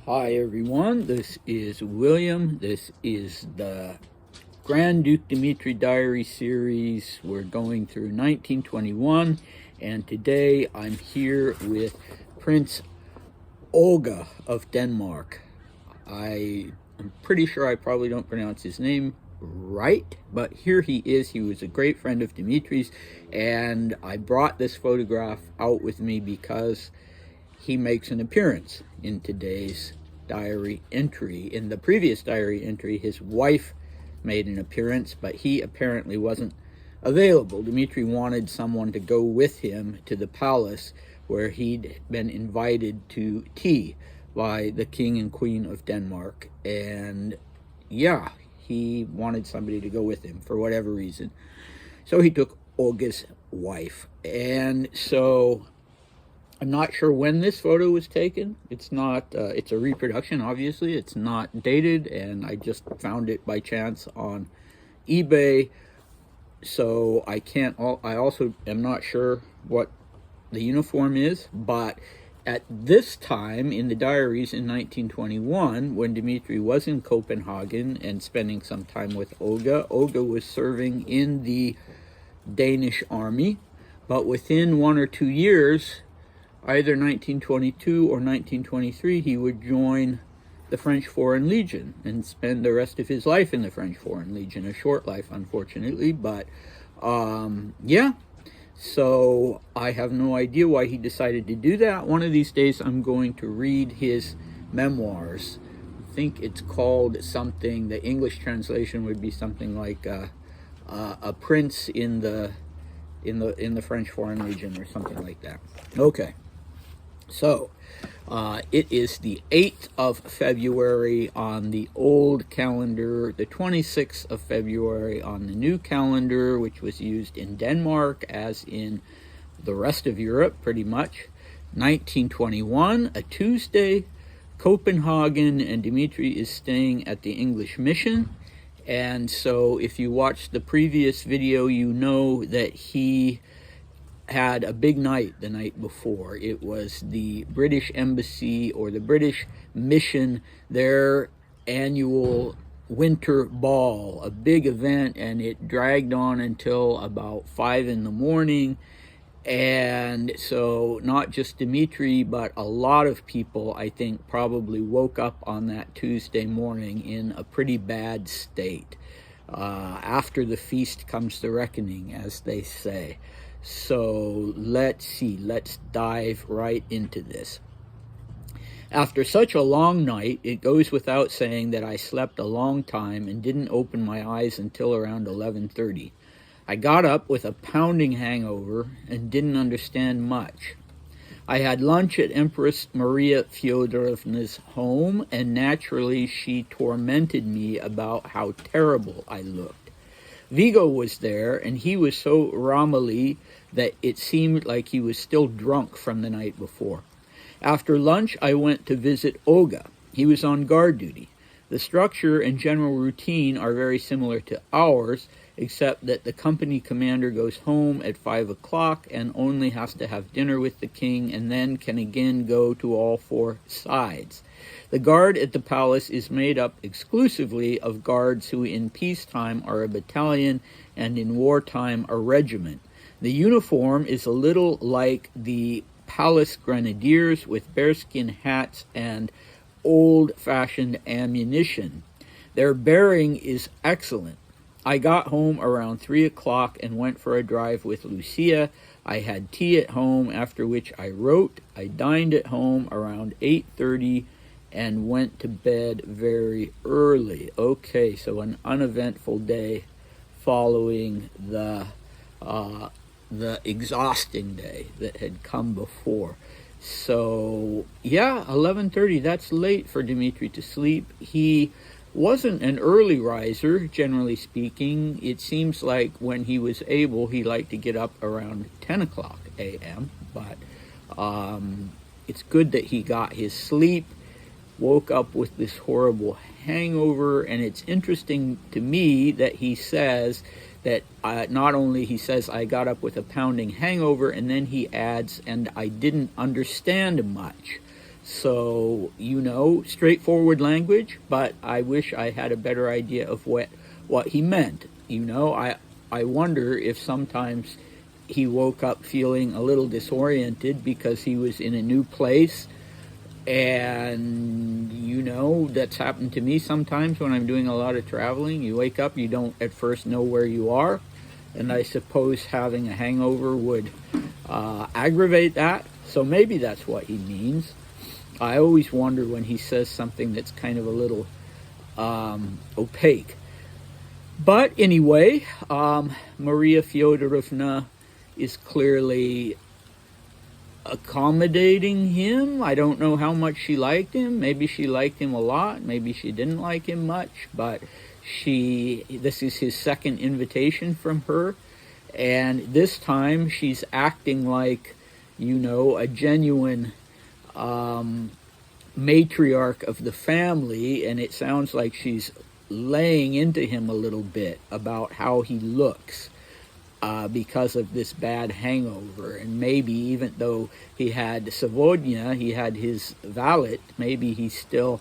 Hi everyone, this is William. This is the Grand Duke Dmitri Diary series. We're going through 1921, and today I'm here with Prince Olga of Denmark. I'm pretty sure I probably don't pronounce his name right, but here he is. He was a great friend of Dmitri's, and I brought this photograph out with me because he makes an appearance in today's diary entry. In the previous diary entry, his wife made an appearance, but he apparently wasn't available. Dmitri wanted someone to go with him to the palace where he'd been invited to tea by the King and Queen of Denmark. And yeah, he wanted somebody to go with him for whatever reason. So he took Olga's wife. And so I'm not sure when this photo was taken. It's not, it's a reproduction, obviously. It's not dated, and I just found it by chance on eBay. So I also am not sure what the uniform is, but at this time in the diaries in 1921, when Dmitri was in Copenhagen and spending some time with Olga, Olga was serving in the Danish army, but within 1 or 2 years, either 1922 or 1923, he would join the French Foreign Legion and spend the rest of his life in the French Foreign Legion. A short life, unfortunately, but yeah. So I have no idea why he decided to do that. One of these days, I'm going to read his memoirs. I think it's called something, the English translation would be something like a prince in the French Foreign Legion or something like that. Okay. So, it is the 8th of February on the old calendar, the 26th of February on the new calendar, which was used in Denmark as in the rest of Europe, pretty much. 1921, a Tuesday, Copenhagen, and Dmitri is staying at the English mission. And so if you watched the previous video, you know that he had a big night the night before. It was the British Embassy or the British Mission, their annual winter ball, a big event, and it dragged on until about 5 in the morning. And so not just Dmitri, but a lot of people, I think, probably woke up on that Tuesday morning in a pretty bad state. After the feast comes the reckoning, as they say. So let's see, let's dive right into this. After such a long night, it goes without saying that I slept a long time and didn't open my eyes until around 11:30. I got up with a pounding hangover and didn't understand much. I had lunch at Empress Maria Fyodorovna's home, and naturally she tormented me about how terrible I looked. Vigo was there, and he was so ramally that it seemed like he was still drunk from the night before. After lunch, I went to visit Olga. He was on guard duty. The structure and general routine are very similar to ours, except that the company commander goes home at 5 o'clock and only has to have dinner with the king and then can again go to all 4 sides. The guard at the palace is made up exclusively of guards who in peacetime are a battalion and in wartime a regiment. The uniform is a little like the palace grenadiers with bearskin hats and old-fashioned ammunition. Their bearing is excellent. I got home around 3 o'clock and went for a drive with Lucia. I had tea at home, after which I wrote. I dined at home around 8:30 and went to bed very early. Okay, so an uneventful day following the exhausting day that had come before. So yeah, 11:30, that's late for Dmitri to sleep. He wasn't an early riser, generally speaking. It seems like when he was able, he liked to get up around 10 o'clock a.m., but it's good that he got his sleep, woke up with this horrible hangover, and it's interesting to me that he says that not only he says, I got up with a pounding hangover, and then he adds, and I didn't understand much. So, straightforward language, but I wish I had a better idea of what he meant. I wonder if sometimes he woke up feeling a little disoriented because he was in a new place. And, that's happened to me sometimes when I'm doing a lot of traveling. You wake up, you don't at first know where you are. And I suppose having a hangover would aggravate that. So maybe that's what he means. I always wonder when he says something that's kind of a little opaque. But anyway, Maria Fyodorovna is clearly accommodating him. I don't know how much she liked him. Maybe she liked him a lot. Maybe she didn't like him much. But this is his second invitation from her. And this time she's acting like, a genuine matriarch of the family, and it sounds like she's laying into him a little bit about how he looks because of this bad hangover. And maybe even though he had Savodnya, he had his valet, maybe he still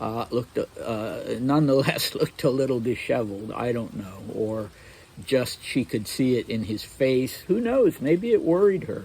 nonetheless looked a little disheveled. I don't know. Or just she could see it in his face. Who knows? Maybe it worried her.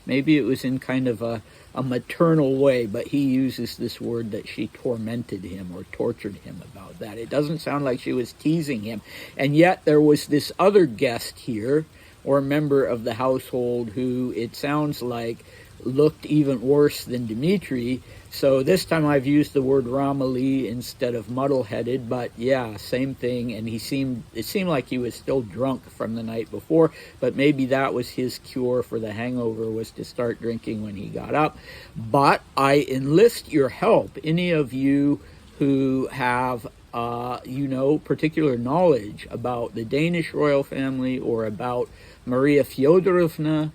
Maybe it was in kind of a maternal way, but he uses this word that she tormented him or tortured him about that. It doesn't sound like she was teasing him. And yet there was this other guest here, or member of the household, who it sounds like looked even worse than Dmitri. So this time I've used the word Romilly instead of muddle-headed, but yeah, same thing. And it seemed like he was still drunk from the night before, but maybe that was his cure for the hangover, was to start drinking when he got up. But I enlist your help, any of you who have particular knowledge about the Danish royal family or about Maria Fyodorovna.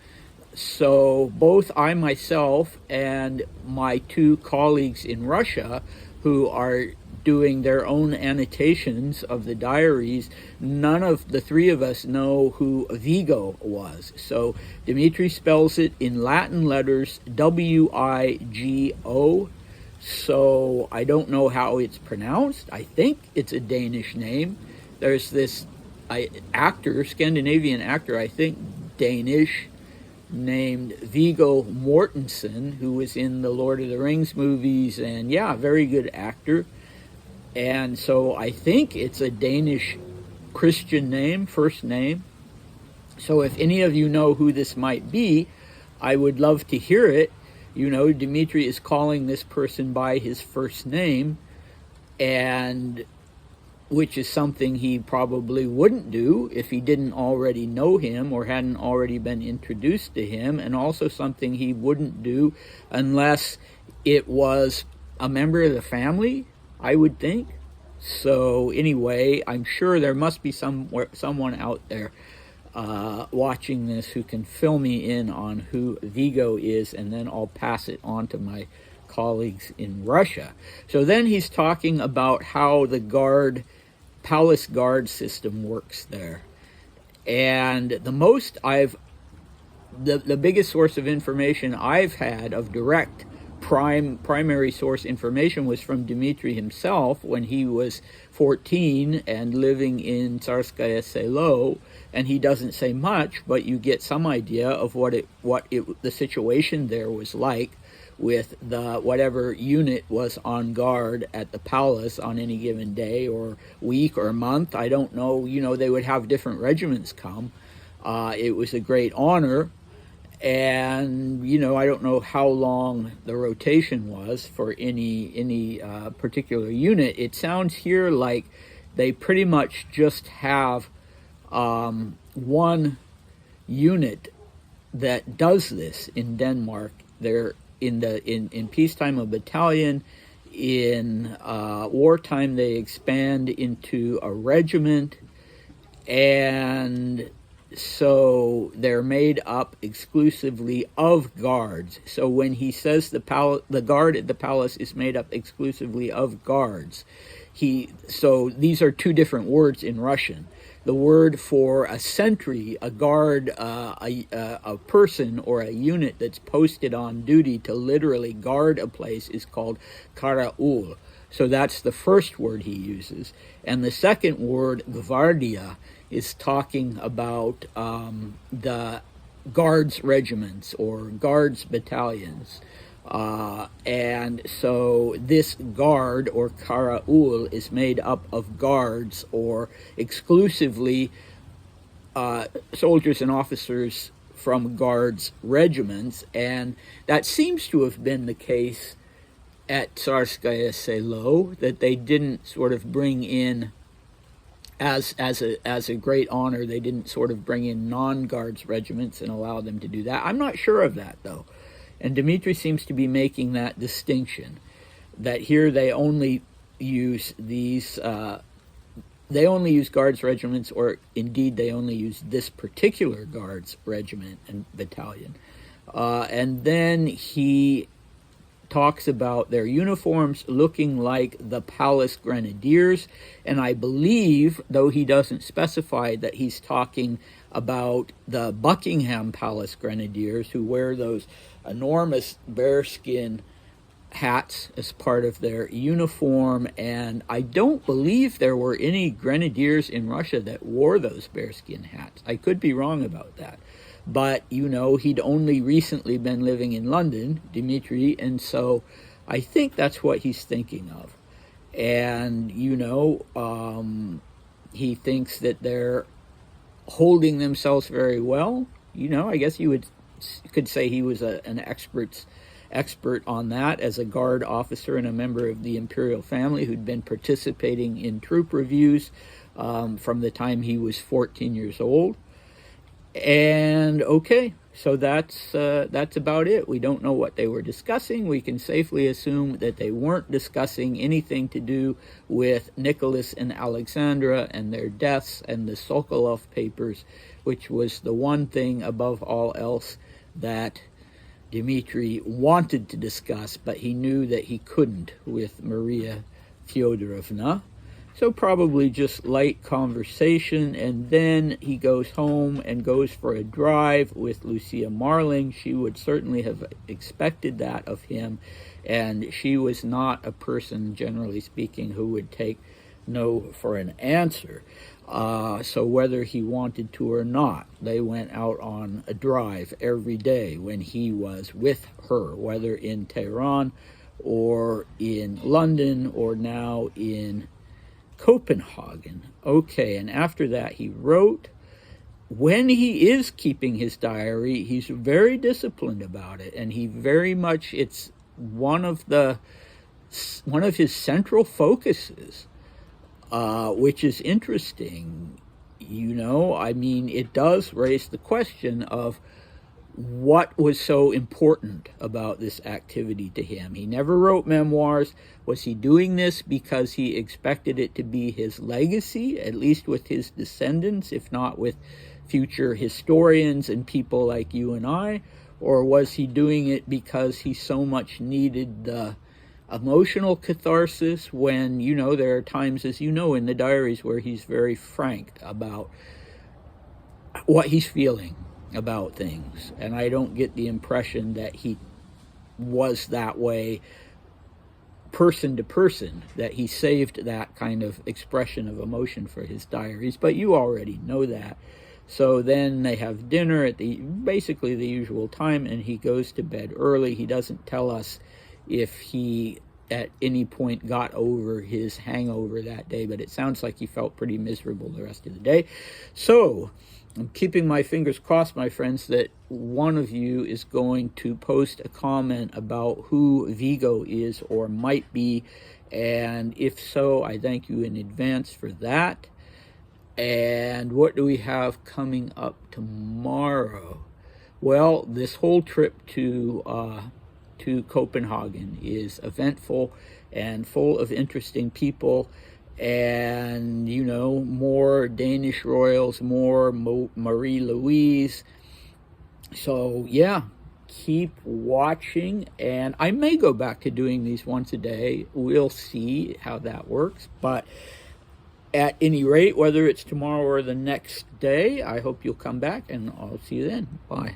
So both I myself and my two colleagues in Russia who are doing their own annotations of the diaries, none of the three of us know who Vigo was. So Dmitri spells it in Latin letters Wigo. So I don't know how it's pronounced. I think it's a Danish name. There's this Scandinavian actor, I think Danish, named Viggo Mortensen, who was in the Lord of the Rings movies, and yeah, very good actor. And so I think it's a Danish Christian name, first name. So if any of you know who this might be, I would love to hear it. Dmitri is calling this person by his first name, and which is something he probably wouldn't do if he didn't already know him or hadn't already been introduced to him, and also something he wouldn't do unless it was a member of the family, I would think. So anyway, I'm sure there must be someone out there watching this who can fill me in on who Vigo is, and then I'll pass it on to my colleagues in Russia. So then he's talking about how the palace guard system works there. And the biggest source of information I've had of direct primary source information was from Dmitri himself when he was 14 and living in Tsarskaya Selo, and he doesn't say much, but you get some idea of what the situation there was like with whatever unit was on guard at the palace on any given day or week or month. I don't know. They would have different regiments come. It was a great honor. And, I don't know how long the rotation was for any particular unit. It sounds here like they pretty much just have one unit that does this in Denmark. They're in peacetime a battalion. In wartime they expand into a regiment, and so they're made up exclusively of guards. So when he says the guard at the palace is made up exclusively of guards, so these are two different words in Russian. The word for a sentry, a guard, a person or a unit that's posted on duty to literally guard a place is called karaul. So that's the first word he uses. And the second word, gvardia, is talking about the guards regiments or guards battalions. And so this guard or karaul is made up of guards or exclusively soldiers and officers from guards regiments, and that seems to have been the case at Tsarskaya Selo, that they didn't sort of bring in as a great honor, they didn't sort of bring in non-guards regiments and allow them to do that. I'm not sure of that, though. And Dmitri seems to be making that distinction, that here they only use these, they only use guards regiments, or indeed they only use this particular guards regiment and battalion. And then he talks about their uniforms looking like the palace grenadiers, and I believe, though he doesn't specify, that he's talking about the Buckingham Palace grenadiers, who wear those enormous bearskin hats as part of their uniform. And I don't believe there were any grenadiers in Russia that wore those bearskin hats. I could be wrong about that. But, you know, he'd only recently been living in London, Dmitri, and so I think that's what he's thinking of. And, you know, he thinks that they're holding themselves very well. You know, I guess you could say he was an expert on that as a guard officer and a member of the imperial family who'd been participating in troop reviews from the time he was 14 years old. And okay, so that's about it. We don't know what they were discussing. We can safely assume that they weren't discussing anything to do with Nicholas and Alexandra and their deaths and the Sokolov papers, which was the one thing above all else that Dmitri wanted to discuss, but he knew that he couldn't with Maria Fyodorovna. So probably just light conversation, and then he goes home and goes for a drive with Lucia Marling. She would certainly have expected that of him, and she was not a person, generally speaking, who would take no for an answer. So whether he wanted to or not, they went out on a drive every day when he was with her, whether in Tehran or in London or now in Copenhagen. Okay, and after that he wrote. When he is keeping his diary, he's very disciplined about it, and he very much, it's one of his central focuses, which is interesting. You know, I mean, it does raise the question of what was so important about this activity to him. He never wrote memoirs. Was he doing this because he expected it to be his legacy, at least with his descendants, if not with future historians and people like you and I? Or was he doing it because he so much needed the emotional catharsis when, you know, there are times, as you know, in the diaries where he's very frank about what he's feeling about things, and I don't get the impression that he was that way person to person, that he saved that kind of expression of emotion for his diaries, but you already know that. So then they have dinner at basically the usual time, and he goes to bed early. He doesn't tell us if he at any point got over his hangover that day, but it sounds like he felt pretty miserable the rest of the day. So I'm keeping my fingers crossed, my friends, that one of you is going to post a comment about who Vigo is or might be, and if so, I thank you in advance for that. And what do we have coming up tomorrow? Well, this whole trip to Copenhagen is eventful and full of interesting people, and, you know, more Danish royals, more Marie Louise. So, yeah, keep watching, and I may go back to doing these once a day. We'll see how that works, but at any rate, whether it's tomorrow or the next day, I hope you'll come back, and I'll see you then. Bye.